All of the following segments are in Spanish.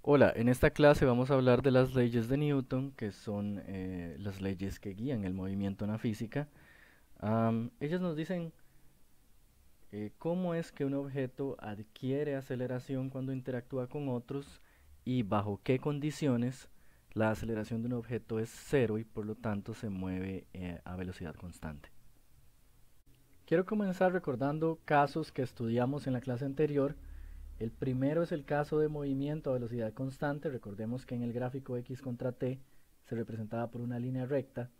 Hola, en esta clase vamos a hablar de las leyes de Newton, que son las leyes que guían el movimiento en la física. Ellas nos dicen cómo es que un objeto adquiere aceleración cuando interactúa con otros y bajo qué condiciones la aceleración de un objeto es cero y por lo tanto se mueve a velocidad constante. Quiero comenzar recordando casos que estudiamos en la clase anterior. El primero es el caso de movimiento a velocidad constante. Recordemos que en el gráfico x contra t se representaba por una línea recta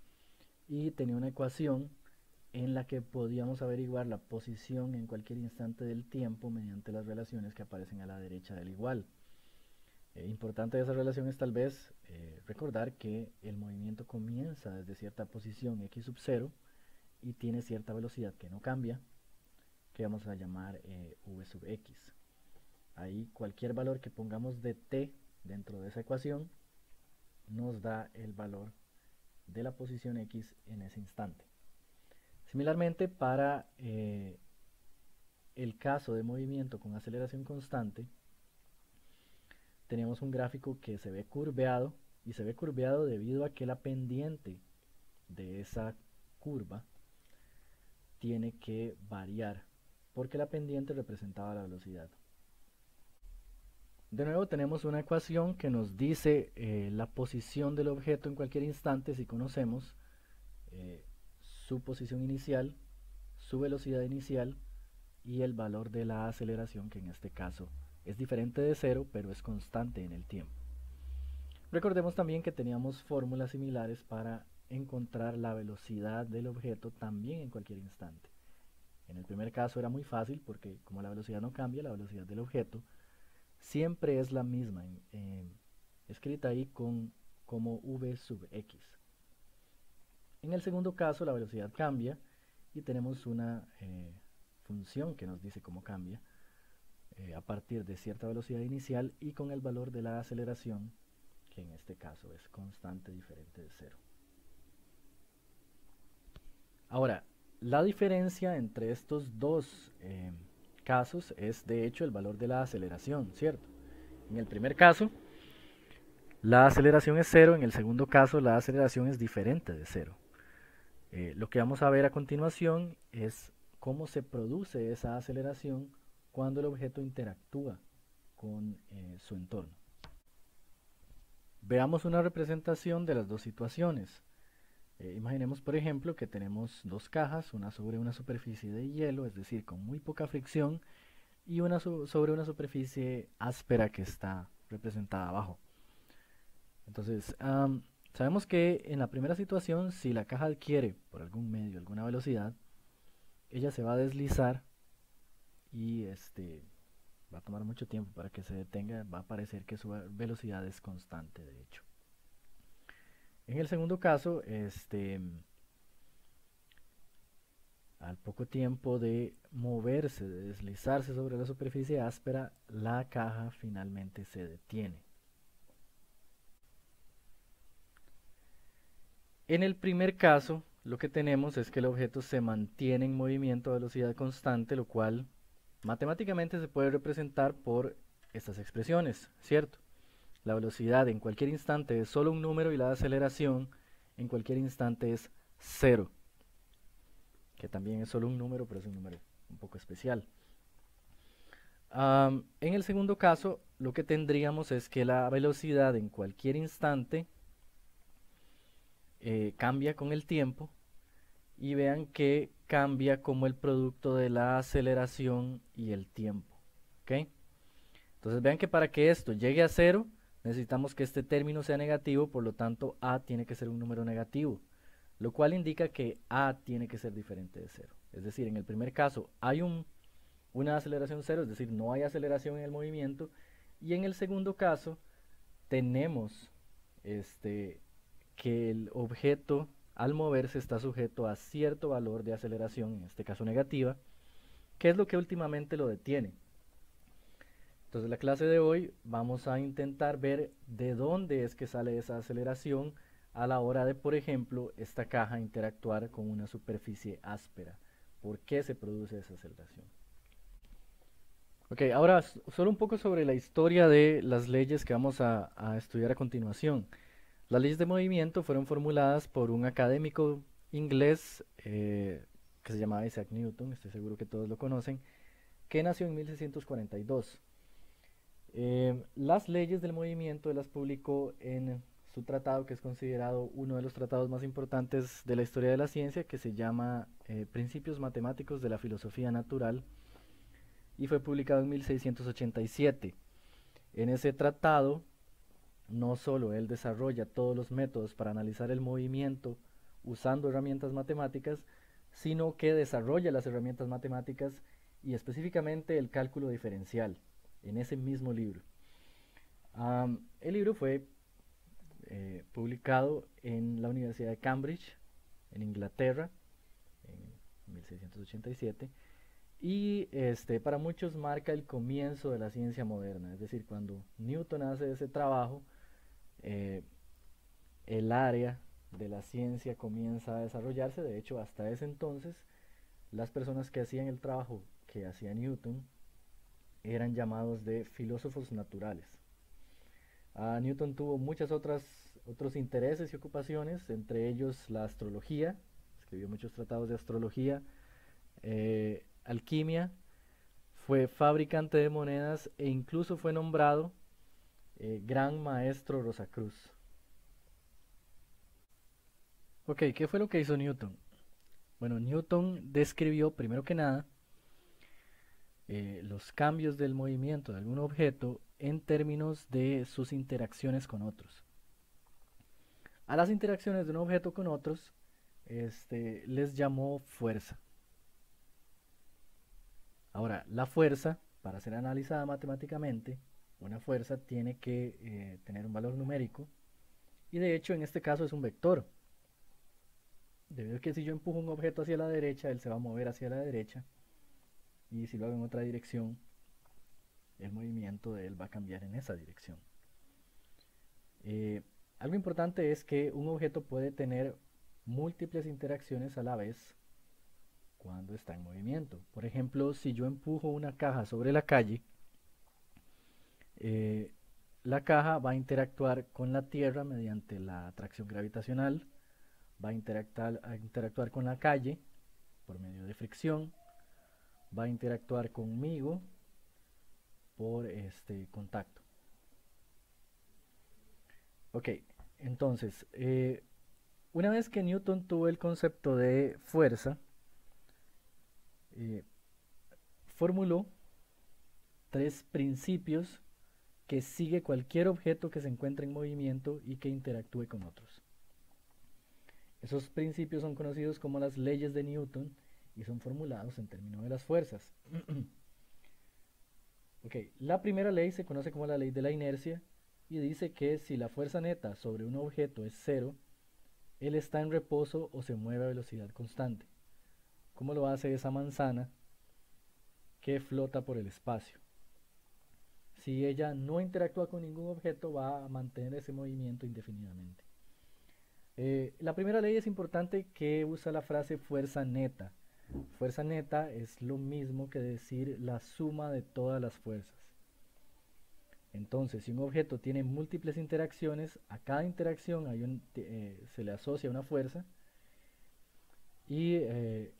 y tenía una ecuación en la que podíamos averiguar la posición en cualquier instante del tiempo mediante las relaciones que aparecen a la derecha del igual. Importante de esa relación es tal vez recordar que el movimiento comienza desde cierta posición x sub 0 y tiene cierta velocidad que no cambia, que vamos a llamar v sub x. Ahí cualquier valor que pongamos de t dentro de esa ecuación nos da el valor de la posición x en ese instante. Similarmente, para el caso de movimiento con aceleración constante, tenemos un gráfico que se ve curveado y se ve curveado debido a que la pendiente de esa curva tiene que variar porque la pendiente representaba la velocidad. De nuevo tenemos una ecuación que nos dice la posición del objeto en cualquier instante si conocemos eh, su posición inicial, su velocidad inicial y el valor de la aceleración, que en este caso es diferente de cero pero es constante en el tiempo. Recordemos también que teníamos fórmulas similares para encontrar la velocidad del objeto también en cualquier instante. En el primer caso era muy fácil porque como la velocidad no cambia, la velocidad del objeto siempre es la misma, escrita ahí como v sub x. En el segundo caso la velocidad cambia y tenemos una función que nos dice cómo cambia a partir de cierta velocidad inicial y con el valor de la aceleración, que en este caso es constante diferente de cero. Ahora, la diferencia entre estos dos casos es de hecho el valor de la aceleración, ¿cierto? En el primer caso, la aceleración es cero, en el segundo caso la aceleración es diferente de cero. Lo que vamos a ver a continuación es cómo se produce esa aceleración cuando el objeto interactúa con su entorno. Veamos una representación de las dos situaciones. Imaginemos, por ejemplo, que tenemos dos cajas, una sobre una superficie de hielo, es decir, con muy poca fricción, y una sobre una superficie áspera que está representada abajo. Entonces, sabemos que en la primera situación, si la caja adquiere por algún medio alguna velocidad, ella se va a deslizar y va a tomar mucho tiempo para que se detenga, va a parecer que su velocidad es constante, de hecho. En el segundo caso, al poco tiempo de moverse, de deslizarse sobre la superficie áspera, la caja finalmente se detiene. En el primer caso, lo que tenemos es que el objeto se mantiene en movimiento a velocidad constante, lo cual matemáticamente se puede representar por estas expresiones, ¿cierto? La velocidad en cualquier instante es solo un número y la aceleración en cualquier instante es cero, que también es solo un número, pero es un número un poco especial. En el segundo caso, lo que tendríamos es que la velocidad en cualquier instante cambia con el tiempo y vean que cambia como el producto de la aceleración y el tiempo. ¿Ok? Entonces vean que para que esto llegue a cero, necesitamos que este término sea negativo, por lo tanto a tiene que ser un número negativo, lo cual indica que a tiene que ser diferente de cero. Es decir, en el primer caso hay una aceleración cero, es decir, no hay aceleración en el movimiento, y en el segundo caso tenemos este, que el objeto al moverse está sujeto a cierto valor de aceleración, en este caso negativa, que es lo que últimamente lo detiene. Entonces, en la clase de hoy vamos a intentar ver de dónde es que sale esa aceleración a la hora de, por ejemplo, esta caja interactuar con una superficie áspera. ¿Por qué se produce esa aceleración? Ok, ahora solo un poco sobre la historia de las leyes que vamos a estudiar a continuación. Las leyes de movimiento fueron formuladas por un académico inglés que se llamaba Isaac Newton, estoy seguro que todos lo conocen, que nació en 1642. Las leyes del movimiento las publicó en su tratado, que es considerado uno de los tratados más importantes de la historia de la ciencia, que se llama Principios Matemáticos de la Filosofía Natural, y fue publicado en 1687. En ese tratado, no solo él desarrolla todos los métodos para analizar el movimiento usando herramientas matemáticas, sino que desarrolla las herramientas matemáticas y específicamente el cálculo diferencial en ese mismo libro. El libro fue publicado en la Universidad de Cambridge, en Inglaterra, en 1687, y para muchos marca el comienzo de la ciencia moderna, es decir, cuando Newton hace ese trabajo, eh, el área de la ciencia comienza a desarrollarse. De hecho, hasta ese entonces, las personas que hacían el trabajo que hacía Newton eran llamados de filósofos naturales. Newton tuvo muchas otros intereses y ocupaciones, entre ellos la astrología, escribió muchos tratados de astrología, alquimia, fue fabricante de monedas e incluso fue nombrado Gran Maestro Rosacruz. Ok, ¿qué fue lo que hizo Newton? Bueno, Newton describió primero que nada los cambios del movimiento de algún objeto en términos de sus interacciones con otros. A las interacciones de un objeto con otros les llamó fuerza. Ahora, la fuerza, para ser analizada matemáticamente, una fuerza tiene que tener un valor numérico y de hecho en este caso es un vector. Debido a que si yo empujo un objeto hacia la derecha, él se va a mover hacia la derecha, y si lo hago en otra dirección, el movimiento de él va a cambiar en esa dirección. Eh, Algo importante es que un objeto puede tener múltiples interacciones a la vez cuando está en movimiento. Por ejemplo, si yo empujo una caja sobre la calle, eh, la caja va a interactuar con la tierra mediante la atracción gravitacional, va a interactuar con la calle por medio de fricción, va a interactuar conmigo por este contacto. Ok, entonces, una vez que Newton tuvo el concepto de fuerza, eh, formuló tres principios que sigue cualquier objeto que se encuentre en movimiento y que interactúe con otros. Esos principios son conocidos como las leyes de Newton y son formulados en términos de las fuerzas. Okay, la primera ley se conoce como la ley de la inercia y dice que si la fuerza neta sobre un objeto es cero, él está en reposo o se mueve a velocidad constante, como lo hace esa manzana que flota por el espacio. Si ella no interactúa con ningún objeto, va a mantener ese movimiento indefinidamente. La primera ley es importante, que usa la frase fuerza neta. Fuerza neta es lo mismo que decir la suma de todas las fuerzas. Entonces, si un objeto tiene múltiples interacciones, a cada interacción se le asocia una fuerza, y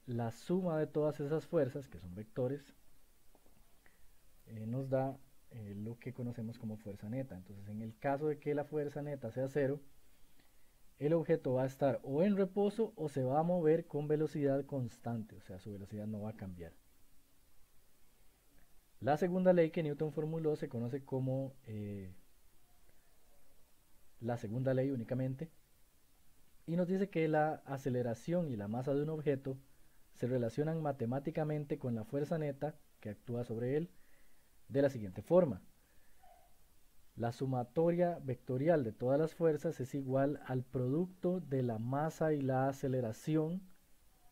la suma de todas esas fuerzas, que son vectores, nos da lo que conocemos como fuerza neta. Entonces, en el caso de que la fuerza neta sea cero, el objeto va a estar o en reposo o se va a mover con velocidad constante, o sea, su velocidad no va a cambiar. La segunda ley que Newton formuló se conoce como la segunda ley únicamente, y nos dice que la aceleración y la masa de un objeto se relacionan matemáticamente con la fuerza neta que actúa sobre él de la siguiente forma: la sumatoria vectorial de todas las fuerzas es igual al producto de la masa y la aceleración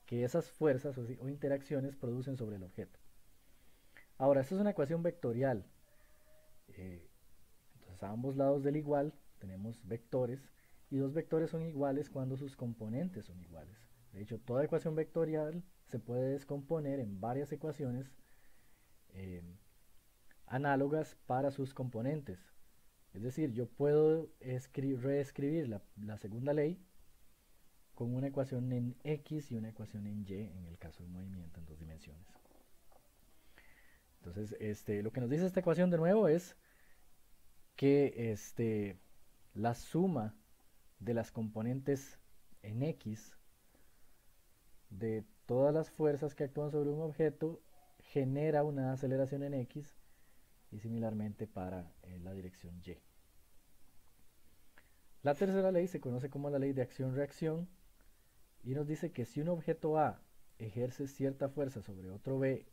que esas fuerzas o interacciones producen sobre el objeto. Ahora, esto es una ecuación vectorial. Eh, entonces, a ambos lados del igual tenemos vectores, y dos vectores son iguales cuando sus componentes son iguales. De hecho, toda ecuación vectorial se puede descomponer en varias ecuaciones, eh, análogas para sus componentes. Es decir, yo puedo reescribir la segunda ley con una ecuación en X y una ecuación en Y en el caso de un movimiento en dos dimensiones. Entonces, lo que nos dice esta ecuación de nuevo es que la suma de las componentes en X de todas las fuerzas que actúan sobre un objeto genera una aceleración en X y similarmente para la dirección Y. La tercera ley se conoce como la ley de acción-reacción y nos dice que si un objeto A ejerce cierta fuerza sobre otro B,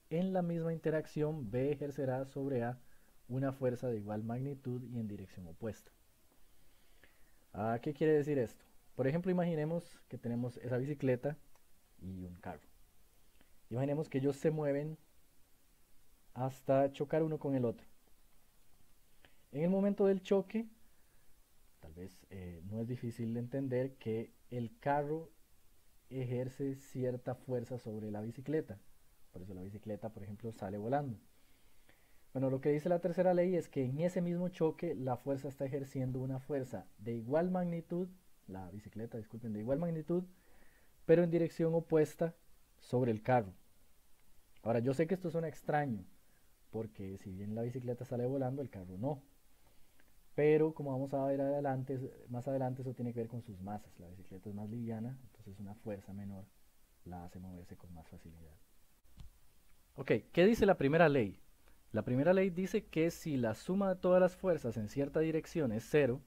en la misma interacción B ejercerá sobre A una fuerza de igual magnitud y en dirección opuesta. ¿Qué quiere decir esto? Por ejemplo, imaginemos que tenemos esa bicicleta y un carro. Imaginemos que ellos se mueven hasta chocar uno con el otro. En el momento del choque, tal vez no es difícil de entender que el carro ejerce cierta fuerza sobre la bicicleta. Por eso la bicicleta, por ejemplo, sale volando. Bueno, lo que dice la tercera ley es que en ese mismo choque la fuerza está ejerciendo una fuerza de igual magnitud, la bicicleta, disculpen, de igual magnitud, pero en dirección opuesta sobre el carro. Ahora, yo sé que esto suena extraño, porque si bien la bicicleta sale volando, el carro no. Pero como vamos a ver adelante, más adelante, eso tiene que ver con sus masas. La bicicleta es más liviana, entonces una fuerza menor la hace moverse con más facilidad. Ok, ¿qué dice la primera ley? La primera ley dice que si la suma de todas las fuerzas en cierta dirección es cero,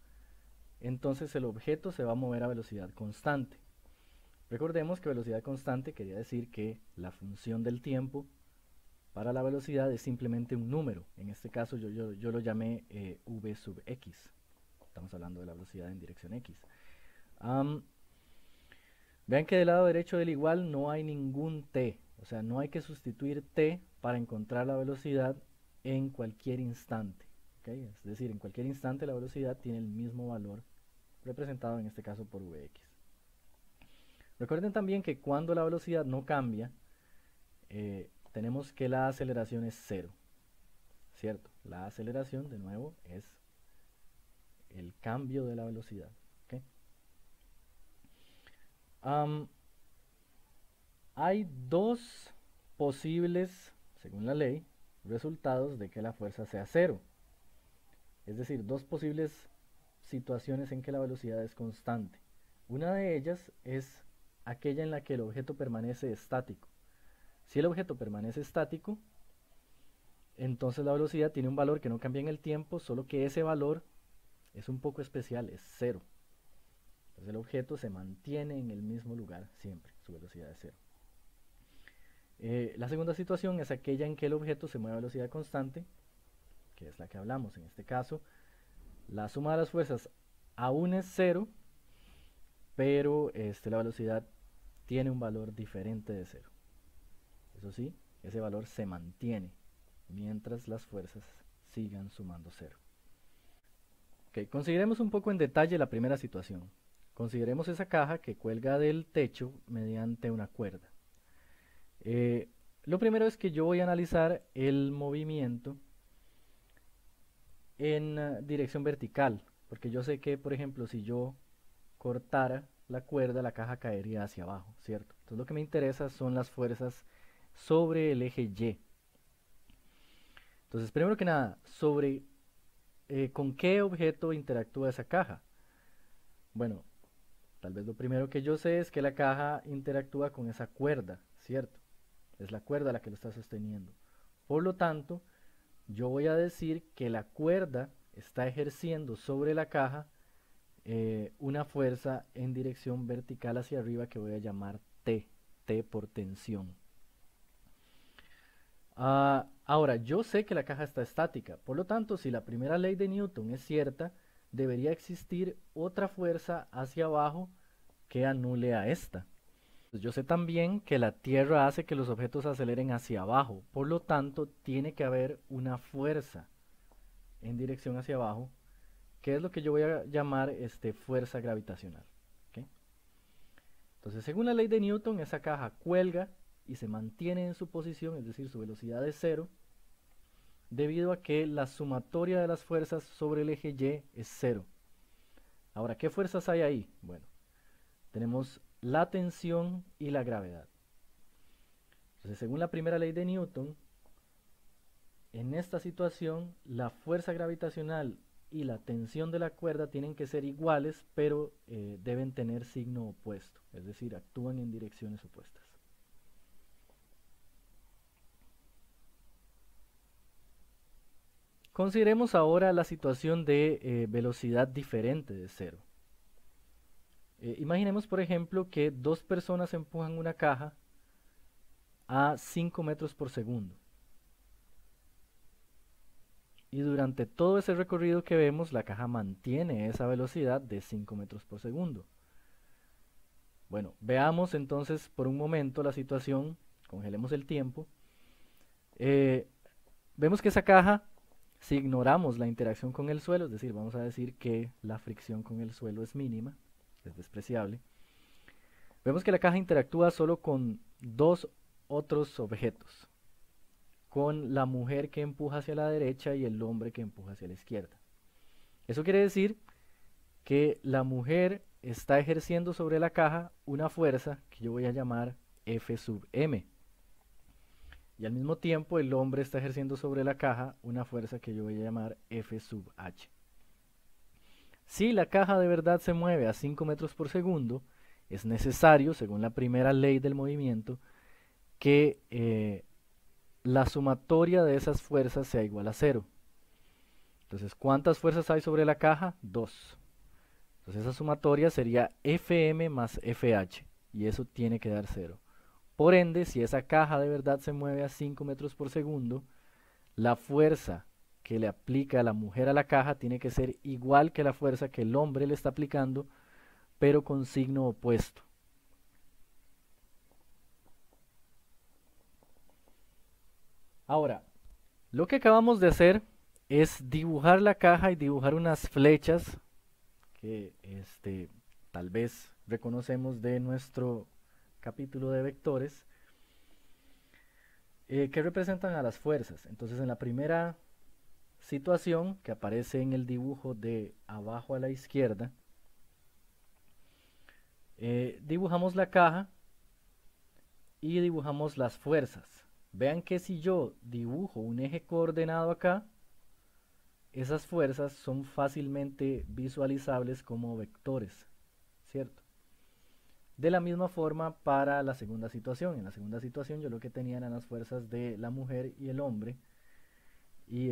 entonces el objeto se va a mover a velocidad constante. Recordemos que velocidad constante quería decir que la función del tiempo para la velocidad es simplemente un número. En este caso yo lo llamé v sub x. Estamos hablando de la velocidad en dirección x. Vean que del lado derecho del igual no hay ningún t. O sea, no hay que sustituir t para encontrar la velocidad en cualquier instante. ¿Okay? Es decir, en cualquier instante la velocidad tiene el mismo valor representado en este caso por vx. Recuerden también que cuando la velocidad no cambia, tenemos que la aceleración es cero. ¿Cierto? La aceleración, de nuevo, es el cambio de la velocidad. ¿Okay? Hay dos posibles, según la ley, resultados de que la fuerza sea cero. Es decir, dos posibles situaciones en que la velocidad es constante. Una de ellas es aquella en la que el objeto permanece estático. Si el objeto permanece estático, entonces la velocidad tiene un valor que no cambia en el tiempo, solo que ese valor es un poco especial, es cero. Entonces el objeto se mantiene en el mismo lugar siempre, su velocidad es cero. La segunda situación es aquella en que el objeto se mueve a velocidad constante, que es la que hablamos en este caso. La suma de las fuerzas aún es cero, pero la velocidad tiene un valor diferente de cero. Eso sí, ese valor se mantiene mientras las fuerzas sigan sumando cero. Okay, consideremos un poco en detalle la primera situación. Consideremos esa caja que cuelga del techo mediante una cuerda. Lo primero es que yo voy a analizar el movimiento en dirección vertical, porque yo sé que, por ejemplo, si yo cortara la cuerda, la caja caería hacia abajo, ¿cierto? Entonces lo que me interesa son las fuerzas sobre el eje Y. Entonces, primero que nada, ¿con qué objeto interactúa esa caja? Bueno, tal vez lo primero que yo sé es que la caja interactúa con esa cuerda, ¿cierto? Es la cuerda la que lo está sosteniendo. Por lo tanto, yo voy a decir que la cuerda está ejerciendo sobre la caja una fuerza en dirección vertical hacia arriba que voy a llamar T, T por tensión. Ahora, yo sé que la caja está estática, por lo tanto, si la primera ley de Newton es cierta, debería existir otra fuerza hacia abajo que anule a esta. Yo sé también que la Tierra hace que los objetos aceleren hacia abajo, por lo tanto, tiene que haber una fuerza en dirección hacia abajo, que es lo que yo voy a llamar fuerza gravitacional. ¿Okay? Entonces, según la ley de Newton, esa caja cuelga y se mantiene en su posición, es decir, su velocidad es cero, debido a que la sumatoria de las fuerzas sobre el eje Y es 0. Ahora, ¿qué fuerzas hay ahí? Bueno, tenemos la tensión y la gravedad. Entonces, según la primera ley de Newton, en esta situación, la fuerza gravitacional y la tensión de la cuerda tienen que ser iguales, pero deben tener signo opuesto, es decir, actúan en direcciones opuestas. Consideremos ahora la situación de velocidad diferente de 0. Imaginemos, por ejemplo, que dos personas empujan una caja a 5 metros por segundo. Y durante todo ese recorrido que vemos, la caja mantiene esa velocidad de 5 metros por segundo. Bueno, veamos entonces por un momento la situación, congelemos el tiempo. Vemos que esa caja, si ignoramos la interacción con el suelo, es decir, vamos a decir que la fricción con el suelo es mínima, es despreciable. Vemos que la caja interactúa solo con dos otros objetos, con la mujer que empuja hacia la derecha y el hombre que empuja hacia la izquierda. Eso quiere decir que la mujer está ejerciendo sobre la caja una fuerza que yo voy a llamar F sub m. Y al mismo tiempo el hombre está ejerciendo sobre la caja una fuerza que yo voy a llamar F sub h. Si la caja de verdad se mueve a 5 metros por segundo, es necesario, según la primera ley del movimiento, que la sumatoria de esas fuerzas sea igual a 0. Entonces, ¿cuántas fuerzas hay sobre la caja? 2. Entonces esa sumatoria sería Fm más Fh, y eso tiene que dar 0. Por ende, si esa caja de verdad se mueve a 5 metros por segundo, la fuerza que le aplica la mujer a la caja tiene que ser igual que la fuerza que el hombre le está aplicando, pero con signo opuesto. Ahora, lo que acabamos de hacer es dibujar la caja y dibujar unas flechas que tal vez reconocemos de nuestro capítulo de vectores, que representan a las fuerzas. Entonces, en la primera situación que aparece en el dibujo de abajo a la izquierda, dibujamos la caja y dibujamos las fuerzas. Vean que si yo dibujo un eje coordenado acá, esas fuerzas son fácilmente visualizables como vectores, ¿cierto? De la misma forma para la segunda situación. En la segunda situación yo lo que tenía eran las fuerzas de la mujer y el hombre, y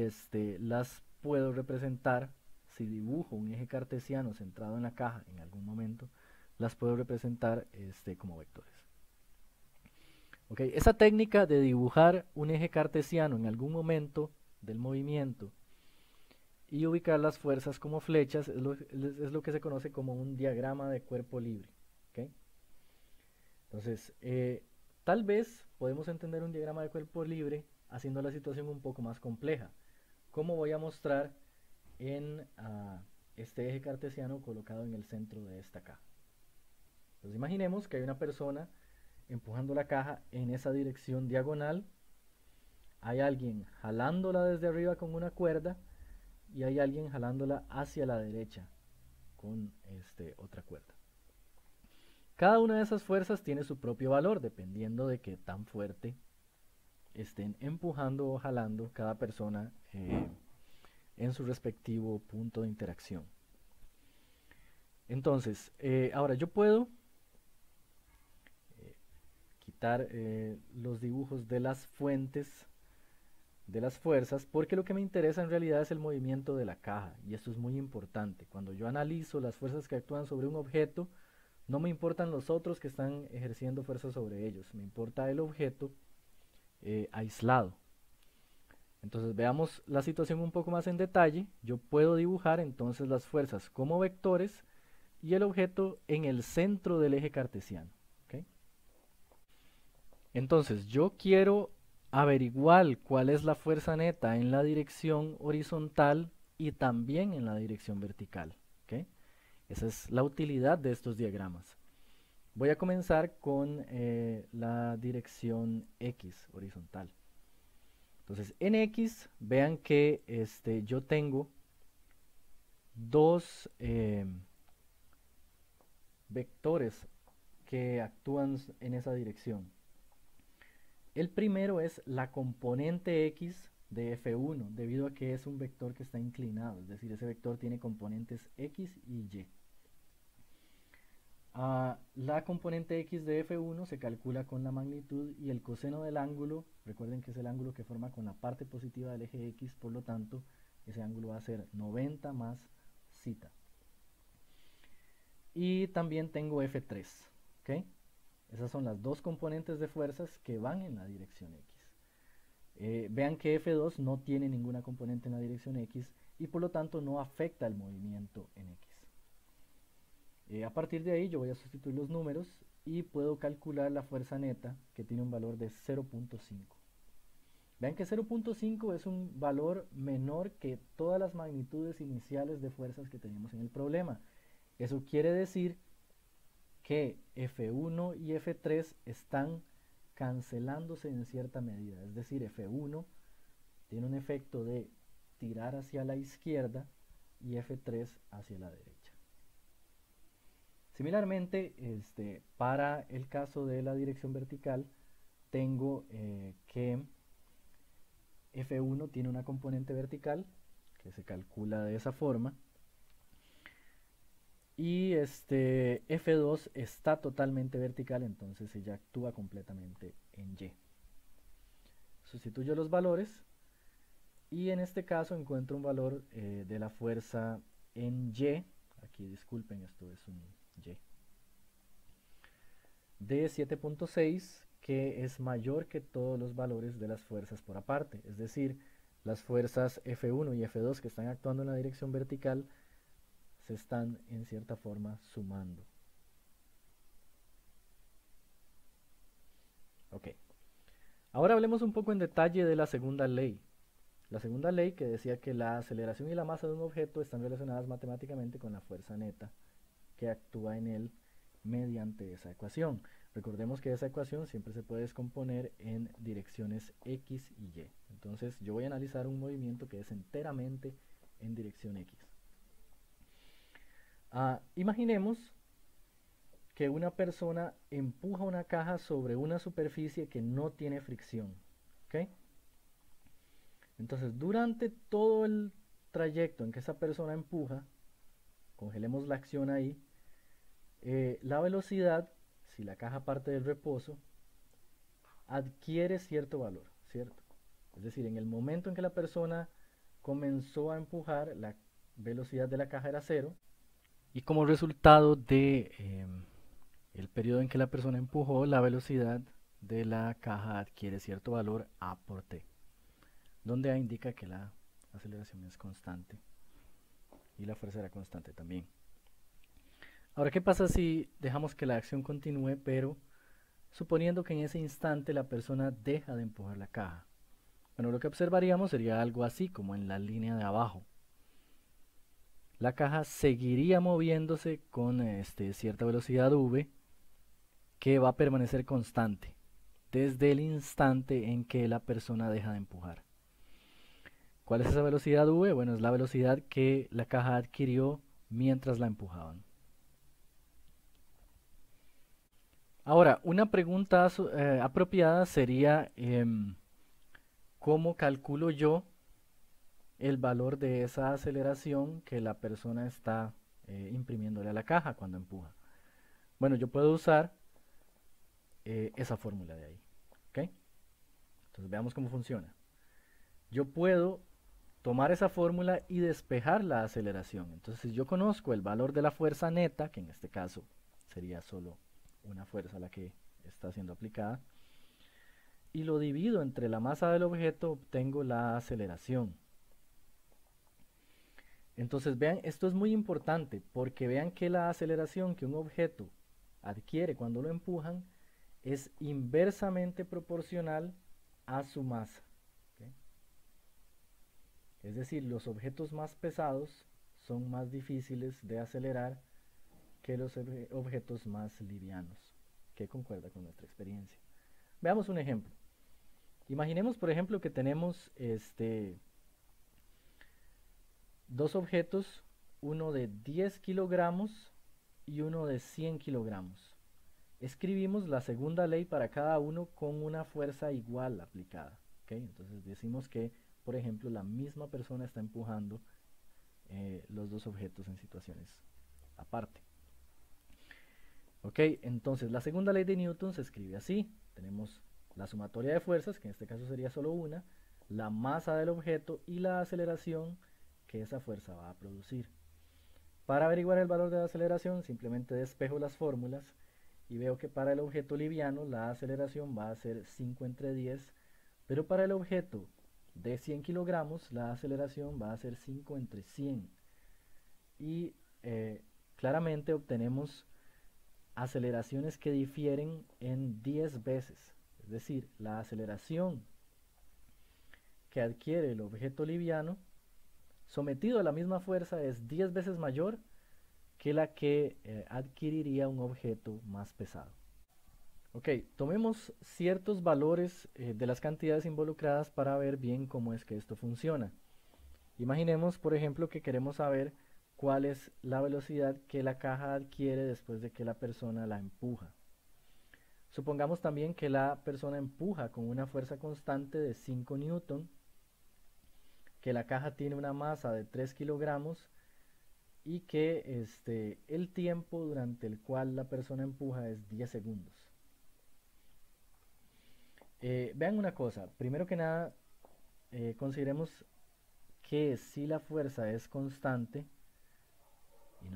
las puedo representar, si dibujo un eje cartesiano centrado en la caja en algún momento, las puedo representar como vectores. Okay. Esa técnica de dibujar un eje cartesiano en algún momento del movimiento y ubicar las fuerzas como flechas es lo que se conoce como un diagrama de cuerpo libre. ¿Okay? Entonces, tal vez podemos entender un diagrama de cuerpo libre haciendo la situación un poco más compleja, como voy a mostrar en este eje cartesiano colocado en el centro de esta caja. Entonces imaginemos que hay una persona empujando la caja en esa dirección diagonal, hay alguien jalándola desde arriba con una cuerda y hay alguien jalándola hacia la derecha con otra cuerda. Cada una de esas fuerzas tiene su propio valor dependiendo de qué tan fuerte estén empujando o jalando cada persona en su respectivo punto de interacción. Entonces, ahora yo puedo quitar los dibujos de las fuentes de las fuerzas, porque lo que me interesa en realidad es el movimiento de la caja, y esto es muy importante. Cuando yo analizo las fuerzas que actúan sobre un objeto, no me importan los otros que están ejerciendo fuerza sobre ellos, me importa el objeto aislado. Entonces veamos la situación un poco más en detalle. Yo puedo dibujar entonces las fuerzas como vectores y el objeto en el centro del eje cartesiano. ¿Okay? Entonces yo quiero averiguar cuál es la fuerza neta en la dirección horizontal y también en la dirección vertical. ¿Okay? Esa es la utilidad de estos diagramas. Voy a comenzar con la dirección X horizontal. Entonces, en X, vean que yo tengo dos vectores que actúan en esa dirección. El primero es la componente X de F1, debido a que es un vector que está inclinado, es decir, ese vector tiene componentes X y Y. La componente X de F1 se calcula con la magnitud y el coseno del ángulo, recuerden que es el ángulo que forma con la parte positiva del eje X, por lo tanto, ese ángulo va a ser 90 más zeta. Y también tengo F3, ¿ok? Esas son las dos componentes de fuerzas que van en la dirección X. Vean que F2 no tiene ninguna componente en la dirección X y por lo tanto no afecta el movimiento en X. A partir de ahí yo voy a sustituir los números y puedo calcular la fuerza neta, que tiene un valor de 0.5. Vean que 0.5 es un valor menor que todas las magnitudes iniciales de fuerzas que teníamos en el problema. Eso quiere decir que F1 y F3 están cancelándose en cierta medida. Es decir, F1 tiene un efecto de tirar hacia la izquierda y F3 hacia la derecha. Similarmente, para el caso de la dirección vertical, tengo que F1 tiene una componente vertical que se calcula de esa forma y F2 está totalmente vertical, entonces ella actúa completamente en Y. Sustituyo los valores y en este caso encuentro un valor de la fuerza en Y. Aquí disculpen, esto es un Y de 7.6, que es mayor que todos los valores de las fuerzas por aparte. Es decir, las fuerzas F1 y F2 que están actuando en la dirección vertical se están en cierta forma sumando. Ok. Ahora hablemos un poco en detalle de la segunda ley. La segunda ley que decía que la aceleración y la masa de un objeto están relacionadas matemáticamente con la fuerza neta que actúa en él mediante esa ecuación. Recordemos que esa ecuación siempre se puede descomponer en direcciones X y Y. Entonces yo voy a analizar un movimiento que es enteramente en dirección X. Imaginemos que una persona empuja una caja sobre una superficie que no tiene fricción. ¿Okay? Entonces durante todo el trayecto en que esa persona empuja, congelemos la acción ahí, la velocidad, si la caja parte del reposo, adquiere cierto valor, ¿cierto? Es decir, en el momento en que la persona comenzó a empujar, la velocidad de la caja era 0, y como resultado de el periodo en que la persona empujó, la velocidad de la caja adquiere cierto valor A por T, donde A indica que la aceleración es constante y la fuerza era constante también. Ahora, ¿qué pasa si dejamos que la acción continúe, pero suponiendo que en ese instante la persona deja de empujar la caja? Bueno, lo que observaríamos sería algo así, como en la línea de abajo. La caja seguiría moviéndose con cierta velocidad v, que va a permanecer constante desde el instante en que la persona deja de empujar. ¿Cuál es esa velocidad v? Bueno, es la velocidad que la caja adquirió mientras la empujaban. Ahora, una pregunta apropiada sería, ¿cómo calculo yo el valor de esa aceleración que la persona está imprimiéndole a la caja cuando empuja? Bueno, yo puedo usar esa fórmula de ahí. ¿Okay? Entonces veamos cómo funciona. Yo puedo tomar esa fórmula y despejar la aceleración. Entonces, si yo conozco el valor de la fuerza neta, que en este caso sería solo una fuerza la que está siendo aplicada, y lo divido entre la masa del objeto, obtengo la aceleración. Entonces vean, esto es muy importante porque vean que la aceleración que un objeto adquiere cuando lo empujan es inversamente proporcional a su masa. ¿Okay? Es decir, los objetos más pesados son más difíciles de acelerar que los objetos más livianos, que concuerda con nuestra experiencia. Veamos un ejemplo. Imaginemos, por ejemplo, que tenemos dos objetos, uno de 10 kilogramos y uno de 100 kilogramos. Escribimos la segunda ley para cada uno con una fuerza igual aplicada. ¿Okay? Entonces decimos que, por ejemplo, la misma persona está empujando los dos objetos en situaciones aparte. Ok, entonces la segunda ley de Newton se escribe así. Tenemos la sumatoria de fuerzas, que en este caso sería solo una, la masa del objeto y la aceleración que esa fuerza va a producir. Para averiguar el valor de la aceleración, simplemente despejo las fórmulas y veo que para el objeto liviano la aceleración va a ser 5/10, pero para el objeto de 100 kilogramos la aceleración va a ser 5/100. Y claramente obtenemos aceleraciones que difieren en 10 veces. Es decir, la aceleración que adquiere el objeto liviano sometido a la misma fuerza es 10 veces mayor que la que adquiriría un objeto más pesado. Ok, tomemos ciertos valores de las cantidades involucradas para ver bien cómo es que esto funciona. Imaginemos, por ejemplo, que queremos saber cuál es la velocidad que la caja adquiere después de que la persona la empuja. Supongamos también que la persona empuja con una fuerza constante de 5 newton, que la caja tiene una masa de 3 kilogramos y que el tiempo durante el cual la persona empuja es 10 segundos. Vean una cosa, primero que nada, consideremos que si la fuerza es constante, y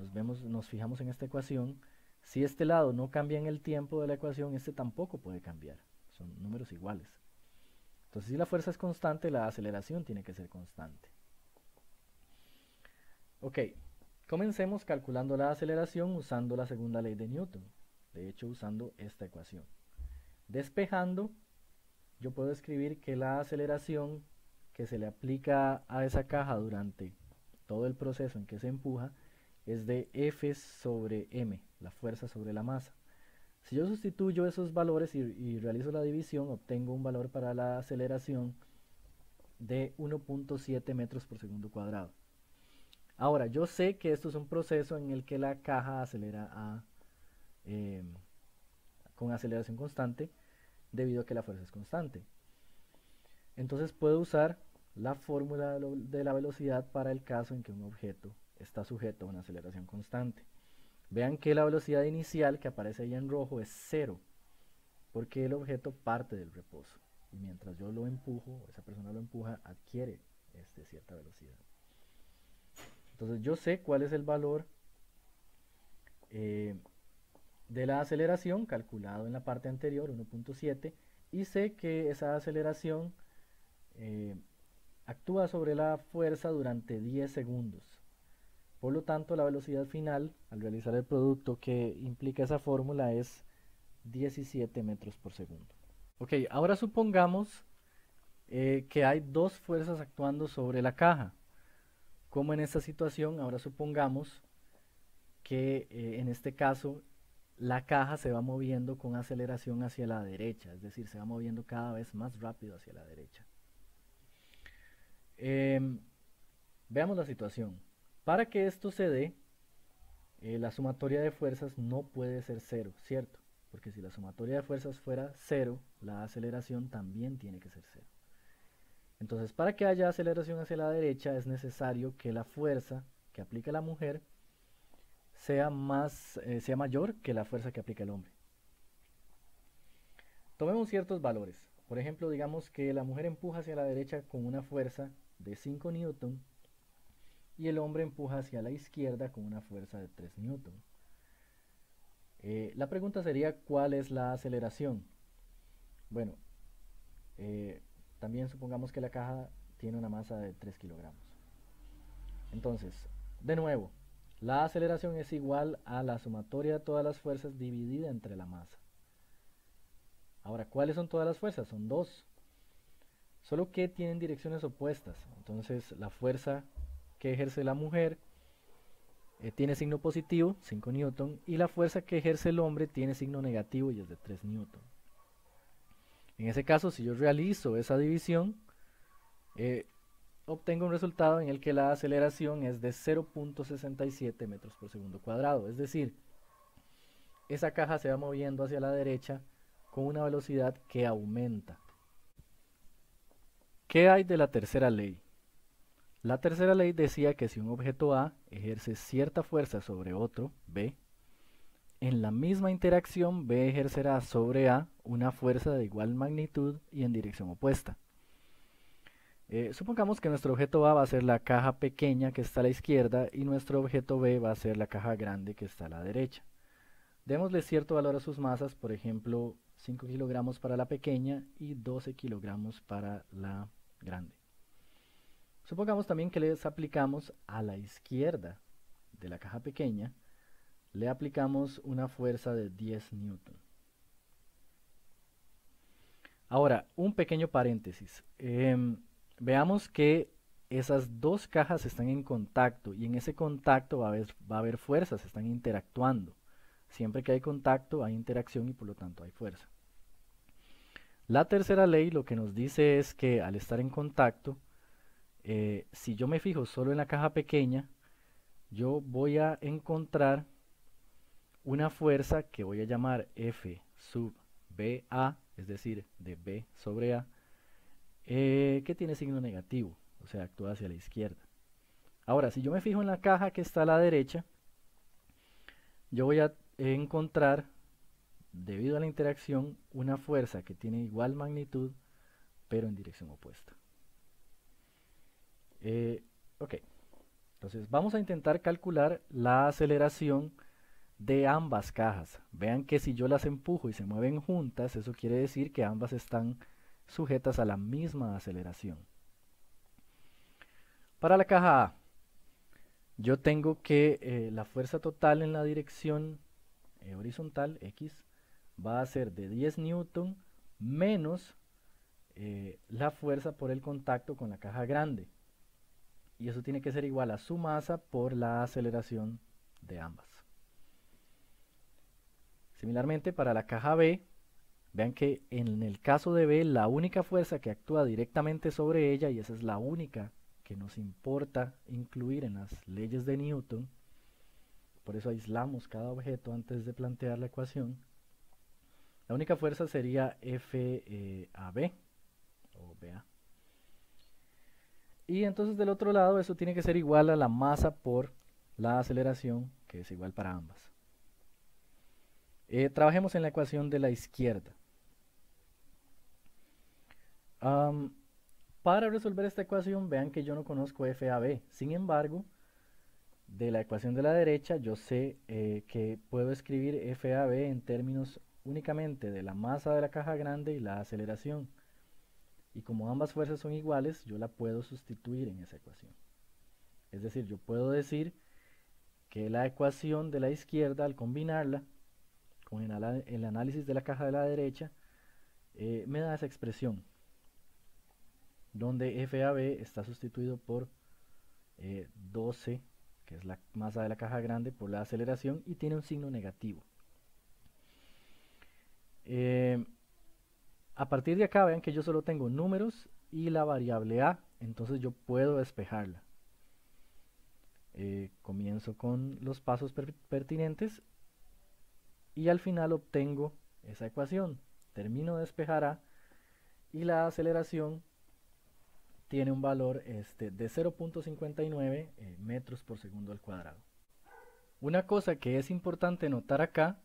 nos fijamos en esta ecuación, si este lado no cambia en el tiempo de la ecuación, este tampoco puede cambiar, son números iguales. Entonces si la fuerza es constante, la aceleración tiene que ser constante. Ok, comencemos calculando la aceleración usando la segunda ley de Newton, de hecho usando esta ecuación. Despejando, yo puedo escribir que la aceleración que se le aplica a esa caja durante todo el proceso en que se empuja es de F sobre M, la fuerza sobre la masa. Si yo sustituyo esos valores y realizo la división, obtengo un valor para la aceleración de 1.7 metros por segundo cuadrado. Ahora, yo sé que esto es un proceso en el que la caja acelera con aceleración constante debido a que la fuerza es constante. Entonces puedo usar la fórmula de la velocidad para el caso en que un objeto está sujeto a una aceleración constante. Vean que la velocidad inicial que aparece ahí en rojo es 0, porque el objeto parte del reposo. Y mientras yo lo empujo, esa persona lo empuja, adquiere cierta velocidad. Entonces yo sé cuál es el valor de la aceleración calculado en la parte anterior, 1.7, y sé que esa aceleración actúa sobre la fuerza durante 10 segundos. Por lo tanto, la velocidad final al realizar el producto que implica esa fórmula es 17 metros por segundo. Ok, ahora supongamos que hay dos fuerzas actuando sobre la caja. Como en esta situación, ahora supongamos que en este caso la caja se va moviendo con aceleración hacia la derecha, es decir, se va moviendo cada vez más rápido hacia la derecha. Veamos la situación. Para que esto se dé, la sumatoria de fuerzas no puede ser 0, ¿cierto? Porque si la sumatoria de fuerzas fuera 0, la aceleración también tiene que ser 0. Entonces, para que haya aceleración hacia la derecha es necesario que la fuerza que aplica la mujer sea mayor que la fuerza que aplica el hombre. Tomemos ciertos valores. Por ejemplo, digamos que la mujer empuja hacia la derecha con una fuerza de 5 newton y el hombre empuja hacia la izquierda con una fuerza de 3 newton. La pregunta sería, ¿cuál es la aceleración? Bueno, también supongamos que la caja tiene una masa de 3 kilogramos. Entonces, de nuevo, la aceleración es igual a la sumatoria de todas las fuerzas dividida entre la masa. Ahora, ¿cuáles son todas las fuerzas? Son dos. Solo que tienen direcciones opuestas. Entonces, la fuerza que ejerce la mujer tiene signo positivo, 5 newton, y la fuerza que ejerce el hombre tiene signo negativo y es de 3 newton. En ese caso, si yo realizo esa división, obtengo un resultado en el que la aceleración es de 0.67 metros por segundo cuadrado. Es decir, esa caja se va moviendo hacia la derecha con una velocidad que aumenta. ¿Qué hay de la tercera ley? La tercera ley decía que si un objeto A ejerce cierta fuerza sobre otro, B, en la misma interacción B ejercerá sobre A una fuerza de igual magnitud y en dirección opuesta. Supongamos que nuestro objeto A va a ser la caja pequeña que está a la izquierda y nuestro objeto B va a ser la caja grande que está a la derecha. Démosle cierto valor a sus masas, por ejemplo 5 kilogramos para la pequeña y 12 kilogramos para la grande. Supongamos también que les aplicamos a la izquierda de la caja pequeña, le aplicamos una fuerza de 10 newton. Ahora, un pequeño paréntesis. Veamos que esas dos cajas están en contacto y en ese contacto va a haber fuerzas, están interactuando. Siempre que hay contacto hay interacción y por lo tanto hay fuerza. La tercera ley lo que nos dice es que al estar en contacto, si yo me fijo solo en la caja pequeña, yo voy a encontrar una fuerza que voy a llamar F sub BA, es decir, de B sobre A, que tiene signo negativo, o sea, actúa hacia la izquierda. Ahora, si yo me fijo en la caja que está a la derecha, yo voy a encontrar, debido a la interacción, una fuerza que tiene igual magnitud, pero en dirección opuesta. Ok, entonces vamos a intentar calcular la aceleración de ambas cajas. Vean que si yo las empujo y se mueven juntas, eso quiere decir que ambas están sujetas a la misma aceleración. Para la caja A, yo tengo que la fuerza total en la dirección horizontal, X, va a ser de 10 newton menos la fuerza por el contacto con la caja grande. Y eso tiene que ser igual a su masa por la aceleración de ambas. Similarmente, para la caja B, vean que en el caso de B, la única fuerza que actúa directamente sobre ella, y esa es la única que nos importa incluir en las leyes de Newton, por eso aislamos cada objeto antes de plantear la ecuación, la única fuerza sería FAB o BA. Y entonces del otro lado eso tiene que ser igual a la masa por la aceleración, que es igual para ambas. Trabajemos en la ecuación de la izquierda. Para resolver esta ecuación, vean que yo no conozco FAB. Sin embargo, de la ecuación de la derecha, yo sé que puedo escribir FAB en términos únicamente de la masa de la caja grande y la aceleración. Y como ambas fuerzas son iguales, yo la puedo sustituir en esa ecuación. Es decir, yo puedo decir que la ecuación de la izquierda, al combinarla con el análisis de la caja de la derecha, me da esa expresión, donde FAB está sustituido por 12, que es la masa de la caja grande, por la aceleración, y tiene un signo negativo. A partir de acá, vean que yo solo tengo números y la variable A, entonces yo puedo despejarla. Comienzo con los pasos pertinentes y al final obtengo esa ecuación. Termino de despejar A y la aceleración tiene un valor de 0.59 metros por segundo al cuadrado. Una cosa que es importante notar acá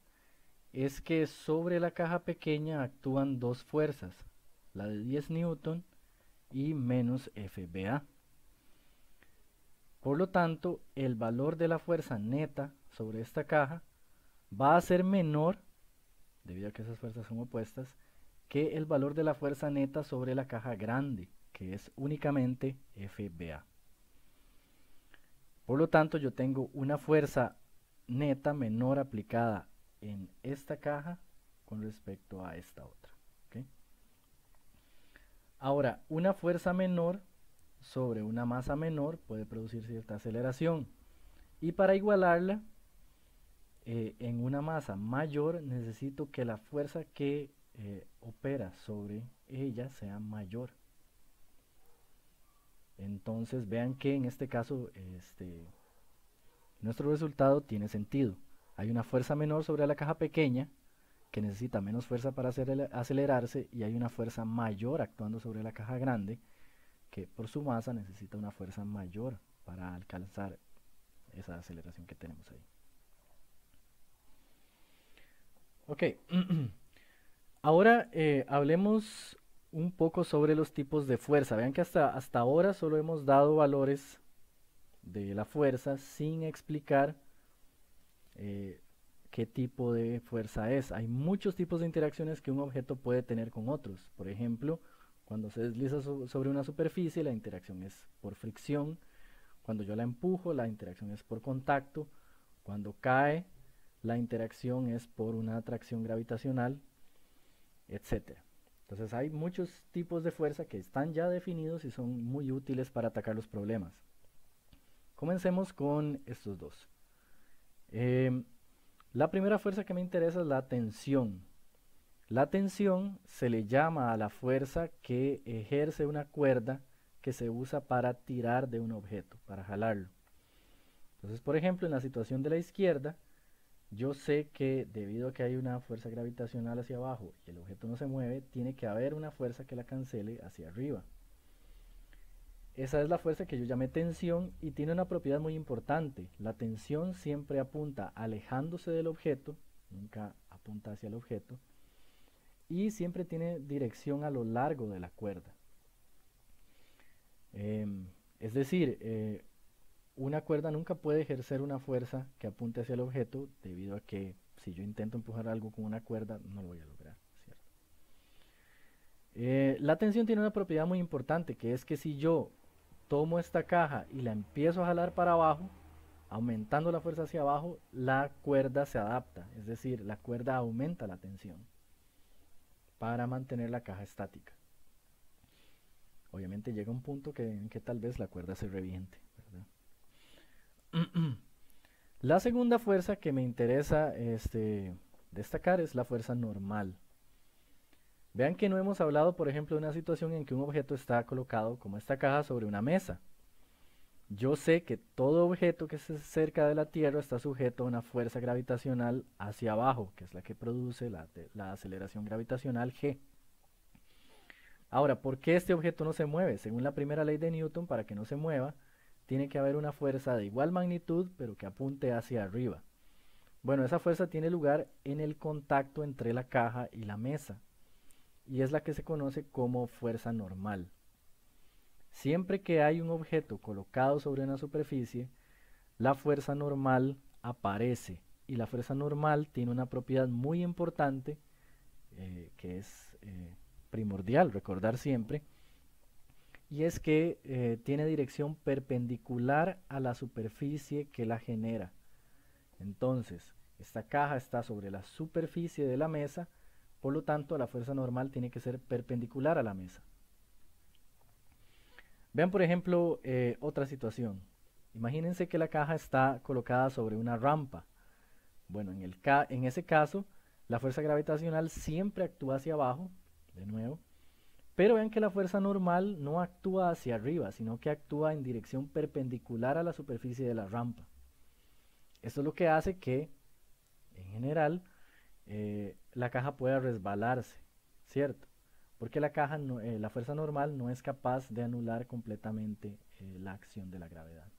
es que sobre la caja pequeña actúan dos fuerzas, la de 10 newton y menos FBA. Por lo tanto, el valor de la fuerza neta sobre esta caja va a ser menor, debido a que esas fuerzas son opuestas, que el valor de la fuerza neta sobre la caja grande, que es únicamente FBA. Por lo tanto, yo tengo una fuerza neta menor aplicada en esta caja con respecto a esta otra. ¿Okay? Ahora, una fuerza menor sobre una masa menor puede producir cierta aceleración. Y para igualarla, en una masa mayor necesito que la fuerza que opera sobre ella sea mayor. Entonces vean que en este caso nuestro resultado tiene sentido. Hay una fuerza menor sobre la caja pequeña que necesita menos fuerza para acelerarse, y hay una fuerza mayor actuando sobre la caja grande que por su masa necesita una fuerza mayor para alcanzar esa aceleración que tenemos ahí. Ok, ahora hablemos un poco sobre los tipos de fuerza. Vean que hasta ahora solo hemos dado valores de la fuerza sin explicar qué tipo de fuerza es. Hay muchos tipos de interacciones que un objeto puede tener con otros. Por ejemplo, cuando se desliza sobre una superficie, la interacción es por fricción. Cuando yo la empujo, la interacción es por contacto. Cuando cae, la interacción es por una atracción gravitacional, etc. Entonces hay muchos tipos de fuerza que están ya definidos y son muy útiles para atacar los problemas. Comencemos con estos dos. La primera fuerza que me interesa es la tensión. La tensión se le llama a la fuerza que ejerce una cuerda que se usa para tirar de un objeto, para jalarlo. Entonces, por ejemplo, en la situación de la izquierda, yo sé que debido a que hay una fuerza gravitacional hacia abajo y el objeto no se mueve, tiene que haber una fuerza que la cancele hacia arriba. Esa es la fuerza que yo llamé tensión y tiene una propiedad muy importante. La tensión siempre apunta alejándose del objeto, nunca apunta hacia el objeto, y siempre tiene dirección a lo largo de la cuerda. Es decir, una cuerda nunca puede ejercer una fuerza que apunte hacia el objeto, debido a que si yo intento empujar algo con una cuerda no lo voy a lograr, ¿cierto? La tensión tiene una propiedad muy importante, que es que si yo tomo esta caja y la empiezo a jalar para abajo, aumentando la fuerza hacia abajo, la cuerda se adapta, es decir, la cuerda aumenta la tensión para mantener la caja estática. Obviamente llega un punto en que tal vez la cuerda se reviente, ¿verdad? La segunda fuerza que me interesa destacar es la fuerza normal. Vean que no hemos hablado, por ejemplo, de una situación en que un objeto está colocado como esta caja sobre una mesa. Yo sé que todo objeto que esté cerca de la Tierra está sujeto a una fuerza gravitacional hacia abajo, que es la que produce la aceleración gravitacional G. Ahora, ¿por qué este objeto no se mueve? Según la primera ley de Newton, para que no se mueva, tiene que haber una fuerza de igual magnitud, pero que apunte hacia arriba. Bueno, esa fuerza tiene lugar en el contacto entre la caja y la mesa, y es la que se conoce como fuerza normal. Siempre que hay un objeto colocado sobre una superficie, la fuerza normal aparece, y la fuerza normal tiene una propiedad muy importante que es primordial recordar siempre, y es que tiene dirección perpendicular a la superficie que la genera. Entonces, esta caja está sobre la superficie de la mesa, por lo tanto la fuerza normal tiene que ser perpendicular a la mesa. Vean por ejemplo otra situación. Imagínense que la caja está colocada sobre una rampa. Bueno, en ese caso, la fuerza gravitacional siempre actúa hacia abajo, de nuevo, pero vean que la fuerza normal no actúa hacia arriba, sino que actúa en dirección perpendicular a la superficie de la rampa. Esto es lo que hace que, en general, la caja pueda resbalarse, ¿cierto? Porque la fuerza normal no es capaz de anular completamente la acción de la gravedad.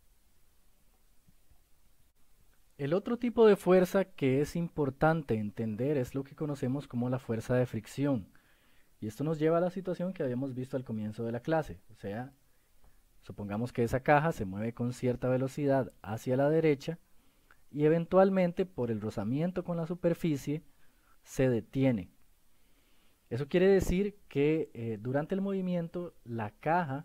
El otro tipo de fuerza que es importante entender es lo que conocemos como la fuerza de fricción. Y esto nos lleva a la situación que habíamos visto al comienzo de la clase. O sea, supongamos que esa caja se mueve con cierta velocidad hacia la derecha y eventualmente por el rozamiento con la superficie se detiene. Eso quiere decir que durante el movimiento la caja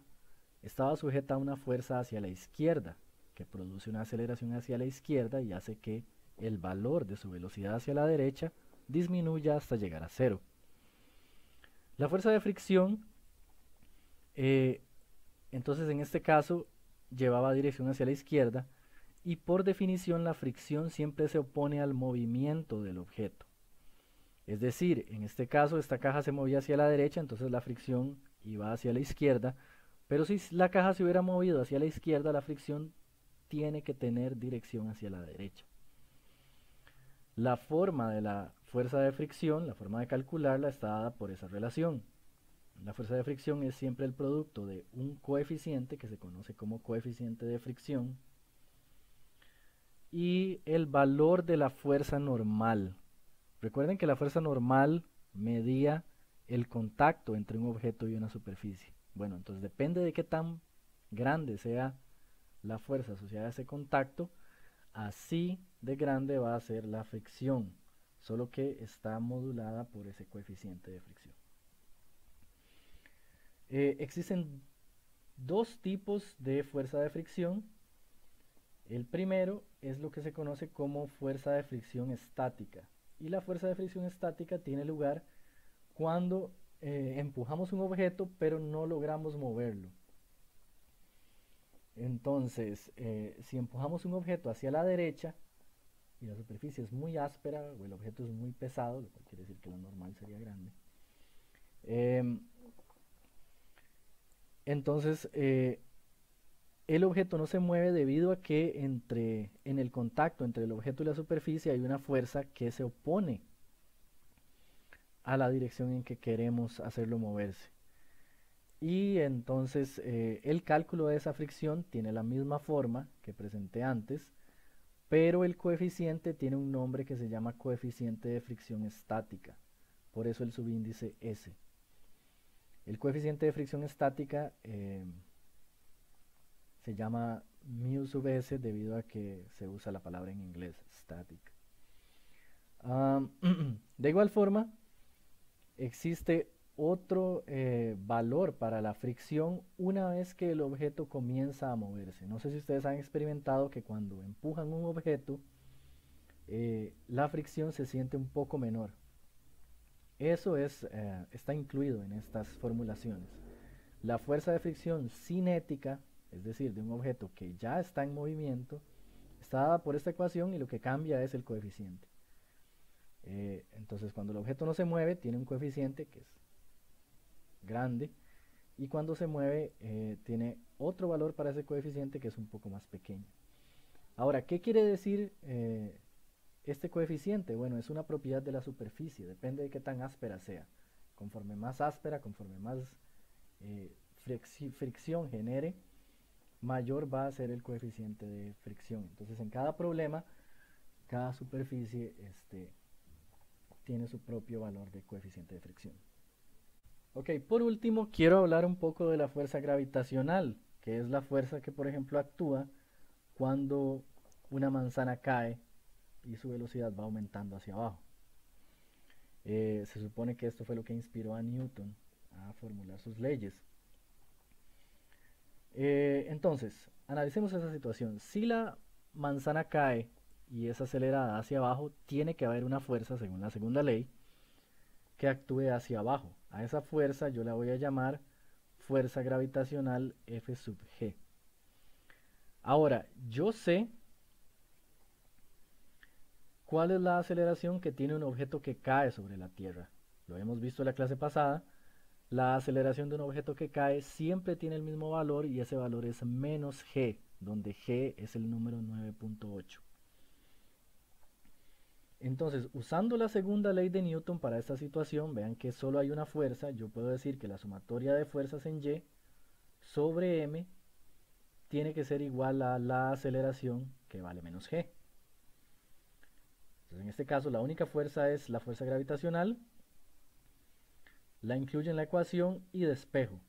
estaba sujeta a una fuerza hacia la izquierda, que produce una aceleración hacia la izquierda y hace que el valor de su velocidad hacia la derecha disminuya hasta llegar a cero. La fuerza de fricción, entonces en este caso, llevaba dirección hacia la izquierda, y por definición la fricción siempre se opone al movimiento del objeto. Es decir, en este caso esta caja se movía hacia la derecha, entonces la fricción iba hacia la izquierda, pero si la caja se hubiera movido hacia la izquierda, la fricción tiene que tener dirección hacia la derecha. La forma de la fuerza de fricción, la forma de calcularla, está dada por esa relación. La fuerza de fricción es siempre el producto de un coeficiente que se conoce como coeficiente de fricción y el valor de la fuerza normal. Recuerden que la fuerza normal medía el contacto entre un objeto y una superficie. Bueno, entonces depende de qué tan grande sea la fuerza asociada a ese contacto, así de grande va a ser la fricción, solo que está modulada por ese coeficiente de fricción. Existen dos tipos de fuerza de fricción. El primero es lo que se conoce como fuerza de fricción estática. Y la fuerza de fricción estática tiene lugar cuando empujamos un objeto pero no logramos moverlo. Entonces, si empujamos un objeto hacia la derecha y la superficie es muy áspera o el objeto es muy pesado, lo cual quiere decir que lo normal sería grande, entonces el objeto no se mueve debido a que en el contacto entre el objeto y la superficie hay una fuerza que se opone a la dirección en que queremos hacerlo moverse. Y entonces el cálculo de esa fricción tiene la misma forma que presenté antes, pero el coeficiente tiene un nombre que se llama coeficiente de fricción estática. Por eso el subíndice S. El coeficiente de fricción estática se llama mu sub s debido a que se usa la palabra en inglés, static. De igual forma, existe otro valor para la fricción una vez que el objeto comienza a moverse. No sé si ustedes han experimentado que cuando empujan un objeto, la fricción se siente un poco menor. Eso está incluido en estas formulaciones. La fuerza de fricción cinética, es decir, de un objeto que ya está en movimiento, está dada por esta ecuación y lo que cambia es el coeficiente. Entonces, cuando el objeto no se mueve, tiene un coeficiente que es grande, y cuando se mueve, tiene otro valor para ese coeficiente que es un poco más pequeño. Ahora, ¿qué quiere decir este coeficiente? Bueno, es una propiedad de la superficie, depende de qué tan áspera sea. Conforme más áspera, conforme más fricción genere, mayor va a ser el coeficiente de fricción. Entonces, en cada problema, cada superficie tiene su propio valor de coeficiente de fricción. Ok, por último, quiero hablar un poco de la fuerza gravitacional, que es la fuerza que, por ejemplo, actúa cuando una manzana cae y su velocidad va aumentando hacia abajo. Se supone que esto fue lo que inspiró a Newton a formular sus leyes. Entonces, analicemos esa situación. Si la manzana cae y es acelerada hacia abajo, tiene que haber una fuerza, según la segunda ley, que actúe hacia abajo. A esa fuerza yo la voy a llamar fuerza gravitacional F sub g. Ahora, yo sé cuál es la aceleración que tiene un objeto que cae sobre la Tierra. Lo hemos visto en la clase pasada. La aceleración de un objeto que cae siempre tiene el mismo valor y ese valor es menos g, donde g es el número 9.8. Entonces, usando la segunda ley de Newton para esta situación, vean que solo hay una fuerza. Yo puedo decir que la sumatoria de fuerzas en y sobre m tiene que ser igual a la aceleración, que vale menos g. Entonces, en este caso, la única fuerza es la fuerza gravitacional. La incluyo en la ecuación y despejo.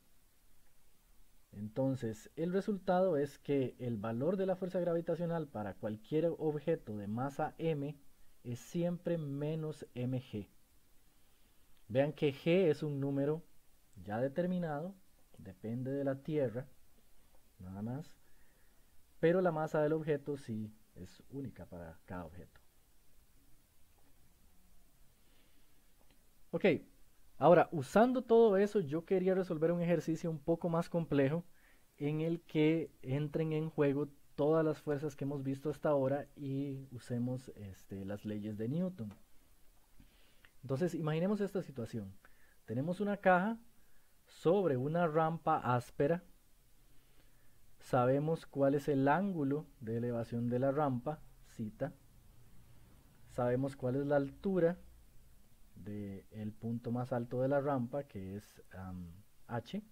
Entonces, el resultado es que el valor de la fuerza gravitacional para cualquier objeto de masa m es siempre menos mg. Vean que g es un número ya determinado, depende de la Tierra, nada más, pero la masa del objeto sí es única para cada objeto. Ok, ahora usando todo eso, yo quería resolver un ejercicio un poco más complejo en el que entren en juego todas las fuerzas que hemos visto hasta ahora y usemos las leyes de Newton. Entonces imaginemos esta situación. Tenemos una caja sobre una rampa áspera. Sabemos cuál es el ángulo de elevación de la rampa, θ. Sabemos cuál es la altura del punto más alto de la rampa, que es h.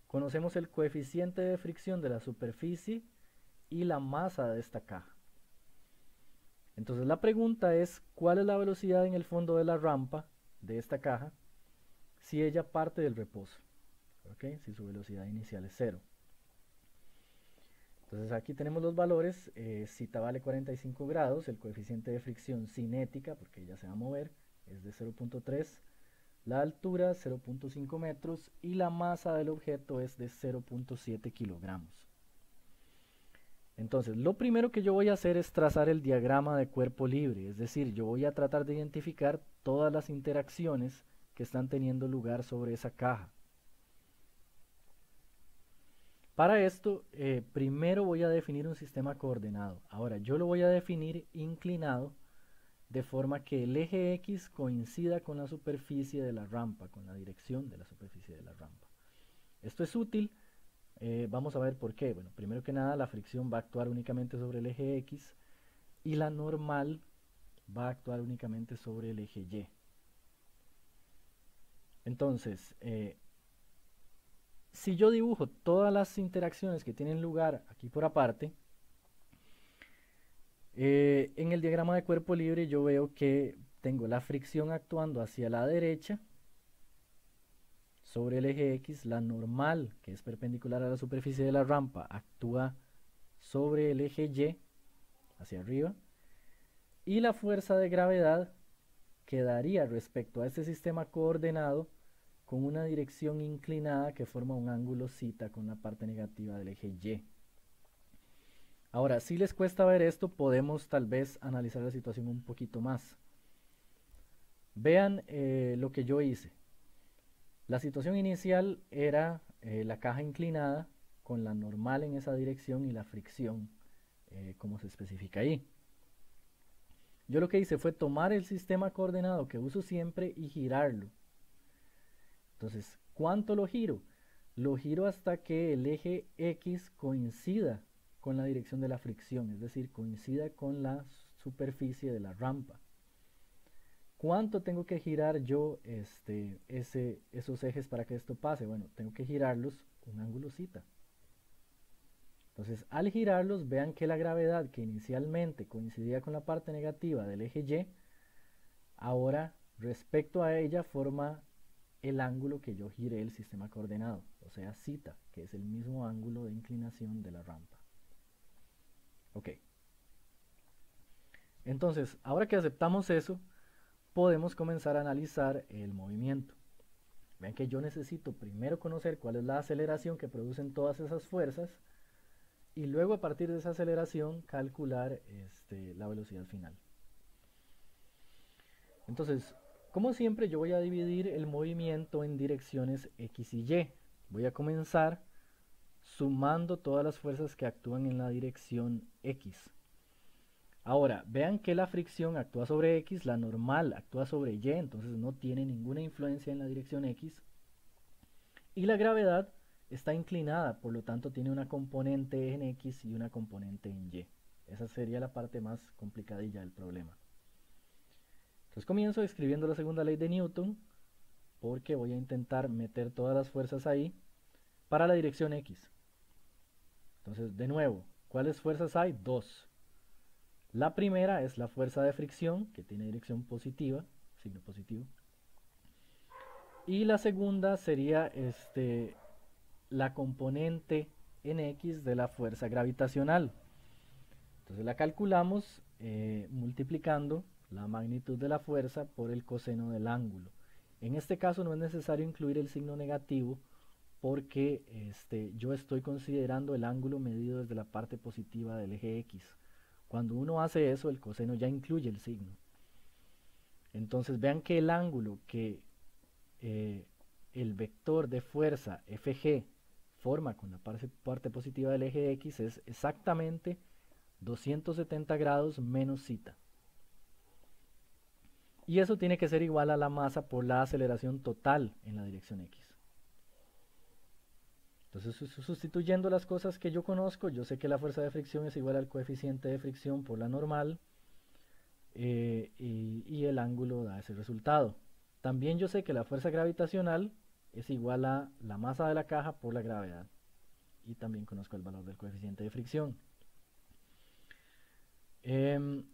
Conocemos el coeficiente de fricción de la superficie y la masa de esta caja. Entonces la pregunta es, ¿cuál es la velocidad en el fondo de la rampa de esta caja si ella parte del reposo? ¿Okay? Si su velocidad inicial es 0. Entonces aquí tenemos los valores, θ vale 45 grados, el coeficiente de fricción cinética, porque ella se va a mover, es de 0.3, la altura 0.5 metros y la masa del objeto es de 0.7 kilogramos. Entonces, lo primero que yo voy a hacer es trazar el diagrama de cuerpo libre, es decir, yo voy a tratar de identificar todas las interacciones que están teniendo lugar sobre esa caja. Para esto, primero voy a definir un sistema coordenado. Ahora, yo lo voy a definir inclinado de forma que el eje X coincida con la superficie de la rampa, con la dirección de la superficie de la rampa. Esto es útil, vamos a ver por qué. Bueno, primero que nada, la fricción va a actuar únicamente sobre el eje X y la normal va a actuar únicamente sobre el eje Y. Entonces, si yo dibujo todas las interacciones que tienen lugar aquí por aparte, en el diagrama de cuerpo libre yo veo que tengo la fricción actuando hacia la derecha sobre el eje X, la normal, que es perpendicular a la superficie de la rampa, actúa sobre el eje Y, hacia arriba, y la fuerza de gravedad quedaría respecto a este sistema coordenado con una dirección inclinada que forma un ángulo θ con la parte negativa del eje Y. Ahora, si les cuesta ver esto, podemos tal vez analizar la situación un poquito más. Vean lo que yo hice. La situación inicial era la caja inclinada con la normal en esa dirección y la fricción, como se especifica ahí. Yo lo que hice fue tomar el sistema coordenado que uso siempre y girarlo. Entonces, ¿cuánto lo giro? Lo giro hasta que el eje X coincida con la dirección de la fricción, es decir, coincida con la superficie de la rampa. ¿Cuánto tengo que girar yo esos ejes para que esto pase? Bueno, tengo que girarlos un ángulo θ. Entonces, al girarlos, vean que la gravedad que inicialmente coincidía con la parte negativa del eje Y, ahora respecto a ella forma el ángulo que yo giré el sistema coordenado, o sea θ, que es el mismo ángulo de inclinación de la rampa. Ok. Entonces, ahora que aceptamos eso, podemos comenzar a analizar el movimiento. Vean que yo necesito primero conocer cuál es la aceleración que producen todas esas fuerzas y luego a partir de esa aceleración calcular la velocidad final. Entonces, como siempre, yo voy a dividir el movimiento en direcciones X y Y. Voy a comenzar sumando todas las fuerzas que actúan en la dirección X. Ahora, vean que la fricción actúa sobre X, la normal actúa sobre Y, entonces no tiene ninguna influencia en la dirección X. Y la gravedad está inclinada, por lo tanto tiene una componente en X y una componente en Y. Esa sería la parte más complicadilla del problema. Entonces comienzo escribiendo la segunda ley de Newton, porque voy a intentar meter todas las fuerzas ahí para la dirección X. Entonces, de nuevo, ¿cuáles fuerzas hay? Dos. La primera es la fuerza de fricción, que tiene dirección positiva, signo positivo. Y la segunda sería la componente en X de la fuerza gravitacional. Entonces la calculamos multiplicando la magnitud de la fuerza por el coseno del ángulo. En este caso no es necesario incluir el signo negativo porque yo estoy considerando el ángulo medido desde la parte positiva del eje X. Cuando uno hace eso, el coseno ya incluye el signo. Entonces vean que el ángulo que el vector de fuerza FG forma con la parte positiva del eje X es exactamente 270 grados menos θ. Y eso tiene que ser igual a la masa por la aceleración total en la dirección X. Entonces, sustituyendo las cosas que yo conozco, yo sé que la fuerza de fricción es igual al coeficiente de fricción por la normal, y el ángulo da ese resultado. También yo sé que la fuerza gravitacional es igual a la masa de la caja por la gravedad. Y también conozco el valor del coeficiente de fricción.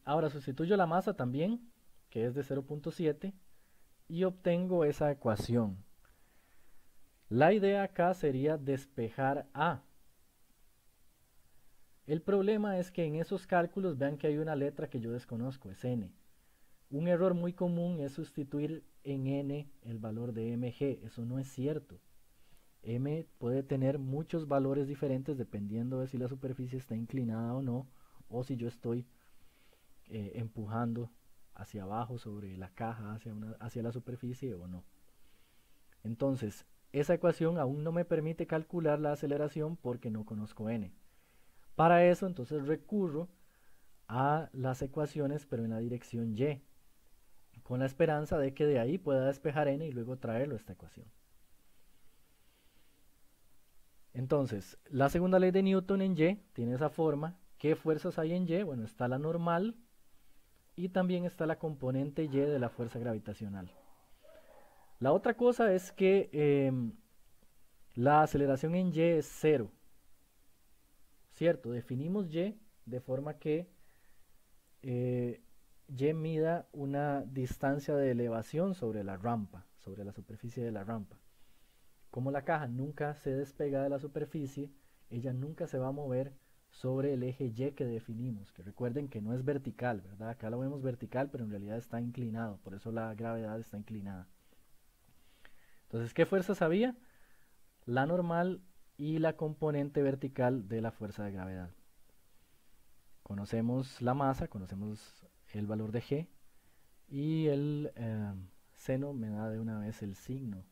Ahora sustituyo la masa también, que es de 0.7, y obtengo esa ecuación. La idea acá sería despejar A. El problema es que en esos cálculos vean que hay una letra que yo desconozco, es N. Un error muy común es sustituir en N el valor de mg. Eso no es cierto. M puede tener muchos valores diferentes dependiendo de si la superficie está inclinada o no, o si yo estoy empujando hacia abajo sobre la caja, hacia la superficie o no. Entonces, esa ecuación aún no me permite calcular la aceleración porque no conozco n. Para eso, entonces recurro a las ecuaciones, pero en la dirección y, con la esperanza de que de ahí pueda despejar n y luego traerlo a esta ecuación. Entonces, la segunda ley de Newton en y tiene esa forma. ¿Qué fuerzas hay en y? Bueno, está la normal y también está la componente y de la fuerza gravitacional. La otra cosa es que la aceleración en y es 0. ¿Cierto? Definimos y de forma que y mida una distancia de elevación sobre la rampa, sobre la superficie de la rampa. Como la caja nunca se despega de la superficie, ella nunca se va a mover sobre el eje Y que definimos, que recuerden que no es vertical, ¿verdad? Acá lo vemos vertical, pero en realidad está inclinado, por eso la gravedad está inclinada. Entonces, ¿qué fuerzas había? La normal y la componente vertical de la fuerza de gravedad. Conocemos la masa, conocemos el valor de G, y el seno me da de una vez el signo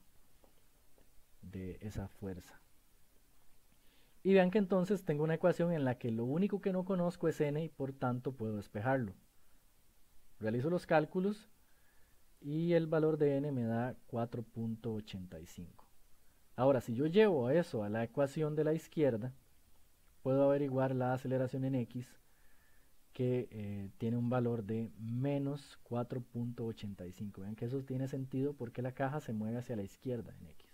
de esa fuerza. Y vean que entonces tengo una ecuación en la que lo único que no conozco es n y por tanto puedo despejarlo. Realizo los cálculos y el valor de n me da 4.85. Ahora, si yo llevo eso a la ecuación de la izquierda, puedo averiguar la aceleración en x, que tiene un valor de menos 4.85. Vean que eso tiene sentido porque la caja se mueve hacia la izquierda en x.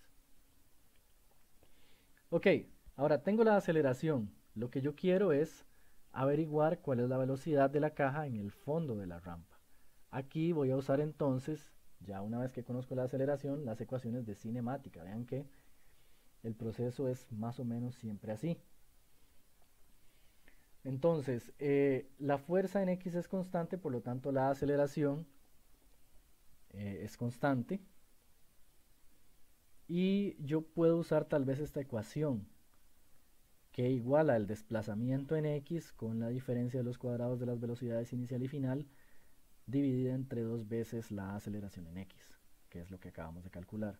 Ok, ahora tengo la aceleración. Lo que yo quiero es averiguar cuál es la velocidad de la caja en el fondo de la rampa. Aquí voy a usar entonces, ya una vez que conozco la aceleración, las ecuaciones de cinemática. Vean que el proceso es más o menos siempre así. Entonces, la fuerza en x es constante, por lo tanto la aceleración es constante. Y yo puedo usar tal vez esta ecuación, que iguala el desplazamiento en x con la diferencia de los cuadrados de las velocidades inicial y final, dividida entre 2 veces la aceleración en x, que es lo que acabamos de calcular.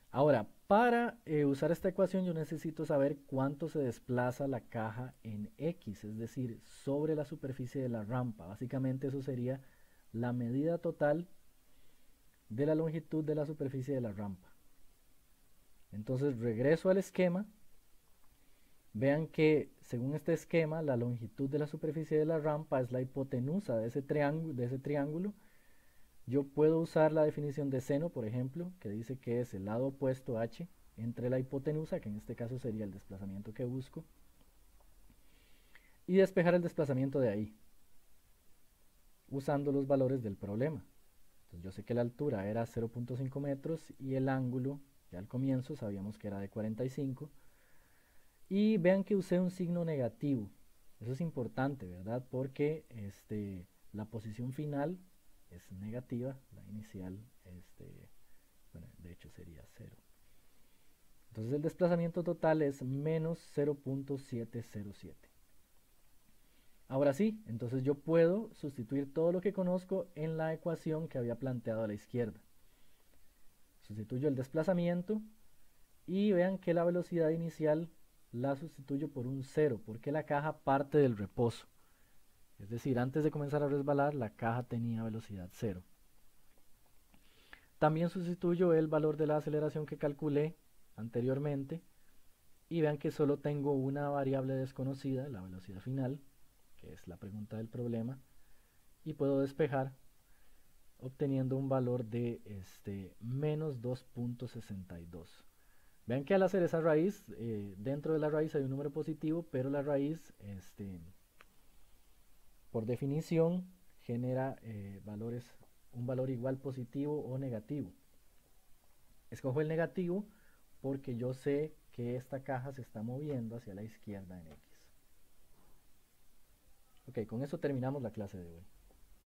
Ahora, para usar esta ecuación yo necesito saber cuánto se desplaza la caja en x, es decir, sobre la superficie de la rampa. Básicamente eso sería la medida total de la longitud de la superficie de la rampa. Entonces regreso al esquema. Vean que según este esquema la longitud de la superficie de la rampa es la hipotenusa de ese triángulo. Yo puedo usar la definición de seno, por ejemplo, que dice que es el lado opuesto h entre la hipotenusa, que en este caso sería el desplazamiento que busco, y despejar el desplazamiento de ahí, usando los valores del problema. Entonces yo sé que la altura era 0.5 metros y el ángulo, ya al comienzo sabíamos que era de 45, y vean que usé un signo negativo. Eso es importante, ¿verdad? Porque la posición final es negativa, la inicial, bueno, de hecho sería 0. Entonces el desplazamiento total es menos 0.707. Ahora sí, entonces yo puedo sustituir todo lo que conozco en la ecuación que había planteado a la izquierda. Sustituyo el desplazamiento y vean que la velocidad inicial la sustituyo por un 0, porque la caja parte del reposo. Es decir, antes de comenzar a resbalar, la caja tenía velocidad cero. También sustituyo el valor de la aceleración que calculé anteriormente y vean que solo tengo una variable desconocida, la velocidad final, que es la pregunta del problema, y puedo despejar obteniendo un valor de menos 2.62. Vean que al hacer esa raíz, dentro de la raíz hay un número positivo, pero la raíz, por definición, genera un valor igual positivo o negativo. Escojo el negativo porque yo sé que esta caja se está moviendo hacia la izquierda en X. Ok, con eso terminamos la clase de hoy.